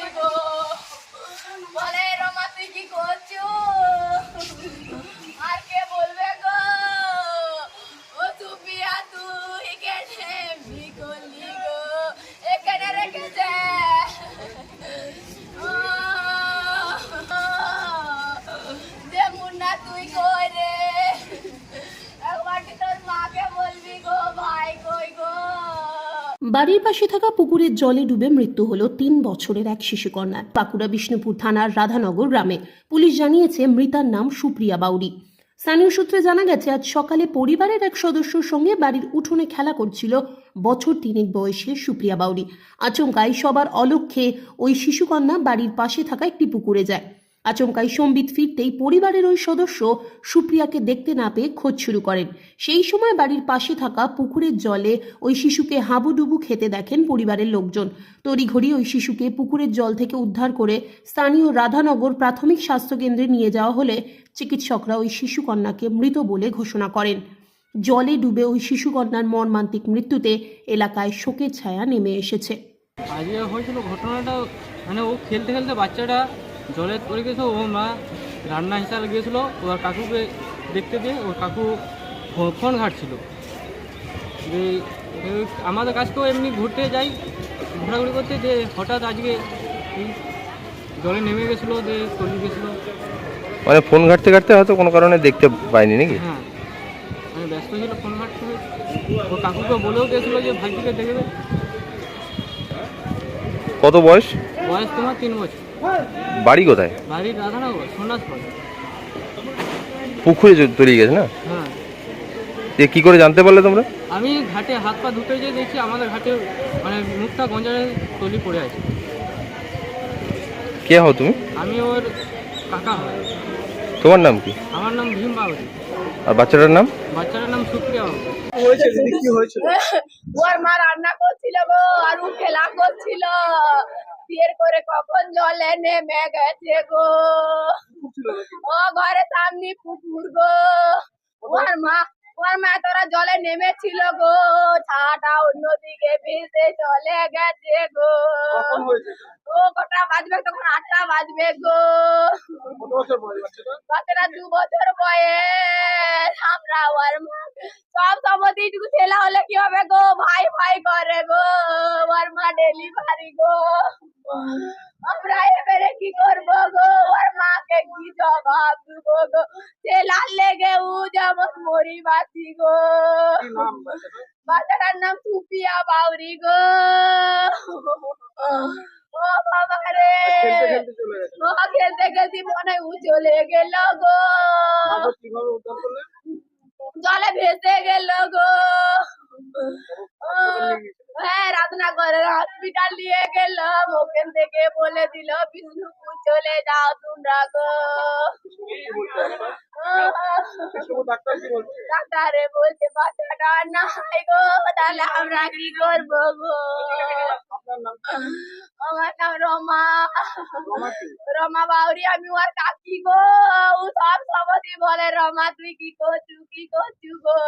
করছি গো। বলে রমা তুই কি করছো? আর কে বলবে গো? ও সুপিয়া তুই কেনে বিকলি গো, এখানে রেখেছে। যে মুন্না তুই কই রে? একবার কি তোর মাকে বলবি গো, ভাই কই গো? বাড়ির পাশে থাকা পুকুরের জলে ডুবে মৃত্যু হলো 3 বছরের এক শিশুকন্যার। বাঁকুড়া বিষ্ণুপুর থানার রাধানগর গ্রামে পুলিশ জানিয়েছে মৃতার নাম সুপ্রিয়া বাউরি। স্থানীয় সূত্রে জানা গেছে আজ সকালে পরিবারের এক সদস্যর সঙ্গে বাড়ির উঠোনে খেলা করছিল বছর 3 বয়সের সুপ্রিয়া বাউরি। আচমকাই সবার অলক্ষ্যে ওই শিশুকন্যা বাড়ির পাশে থাকা একটি পুকুরে যায়। আচমকাই সম্বিত ফিরতেই পরিবারের ওই সদস্য সুপ্রিয়াকে দেখতে না পেয়ে খোঁজ শুরু করেন। সেই সময় বাড়ির পাশে থাকা পুকুরের জলে ওই শিশুকে হাবুডুবু খেতে দেখেন পরিবারের লোকজন। তড়িঘড়ি ওই শিশুকে পুকুরের জল থেকে উদ্ধার করে স্থানীয় রাধানগর প্রাথমিক স্বাস্থ্যকেন্দ্রে নিয়ে যাওয়া হলে চিকিৎসকরা ওই শিশুকন্যাকে মৃত বলে ঘোষণা করেন। জলে ডুবে ওই শিশুকন্যার মর্মান্তিক মৃত্যুতে এলাকায় শোকের ছায়া নেমে এসেছে। আজকে হয়েছিল ঘটনাটা, মানে ও খেলতে খেলতে বাচ্চাটা জলে পড়ে গেছে। ও মা রান্না হিসাবে গিয়েছিলো ওর কাকুকে দেখতে দিয়ে, ওর কাকু ফোন ঘাটছিল। যে আমাদের কাছকেও এমনি ঘুরতে যাই, ঘোরাঘুরি করতে, যে হঠাৎ আজকে এই জলে নেমে গেছিলো, যে তলিয়ে গেছিলো। মানে ফোন ঘাটতে ঘাটতে হয়তো কোনো কারণে দেখতে পাইনি নাকি? হ্যাঁ, মানে ব্যস্ত ছিল ফোন ঘাটতে। ওর কাকুকে বলেও গেছিলো যে ভাইটিকে দেখবে। কত বয়স? বয়স তোমার 3 বছর। বাড়ি কোথায়? বাড়ির রাধানগর সন্ন্যাসপুর। পুকুরে তলিয়ে গেছে না? হ্যাঁ, যে কি করে জানতে পারলে তোমরা? আমি ঘাটে হাত পা ধুতে যেয়ে দেখছি আমাদের ঘাটে মানে মুখটা গঞ্জারে তলি পড়ে আছে। কে হও তুমি? আমি ওর কাকা হয়। তোমার নাম কি? আমার নাম ভীম বাবুরি। আর বাচ্চাটার নাম? বাচ্চাটার নাম সুপ্রিয়া বাবু। ওর মা রান্না করছিল গো, আর ও খেলা করছিল। বিয়ের করে কখন জলে নেমে গেছে গো। ও ঘরে সামনে পুকুর গো। ওর মা তোরা জলে নেমেছিল গো, ছাটা অন্যদিকে ভেসে চলে গেছে গো। ও কটা বাজবে তখন? 8টা বাজবে গো। বাচ্চাটা 2 বছর বয়স। আমরা ওর মা সব সম্মতি এইটুকু ছেলে হলে কি হবে গো, ভাই ভাই করে গো। ওর মা ডেলিভারি গো। আমরা এবারে কি করবো গো? ওর মাকে কি জবাব দেবো গো? ছেলার লেগে ও যেমন মরি বাঁচি গো। বাচ্চাটার নাম সুপিয়া বাউরি গো। ও বাবা রে, ও খেলতে খেলতে মনে ও চলে গেল গো, জলে ভেসে গেল গো। হ্যাঁ, রাধনাগরের হসপিটাল নিয়ে গেলাম। ওখান থেকে বলে দিল বিষ্ণুপুর চলে যাও তোমরা গো। ডাক্তারে বলছে বাচ্চাটা নাই গো, তাহলে আমরা কি করবো গো? আমার নাম রমা, রমা বাউরি। আমি ওর কাকি গো। ও সব সময় বলে রমা তুই কি করছু, কি করছু গো।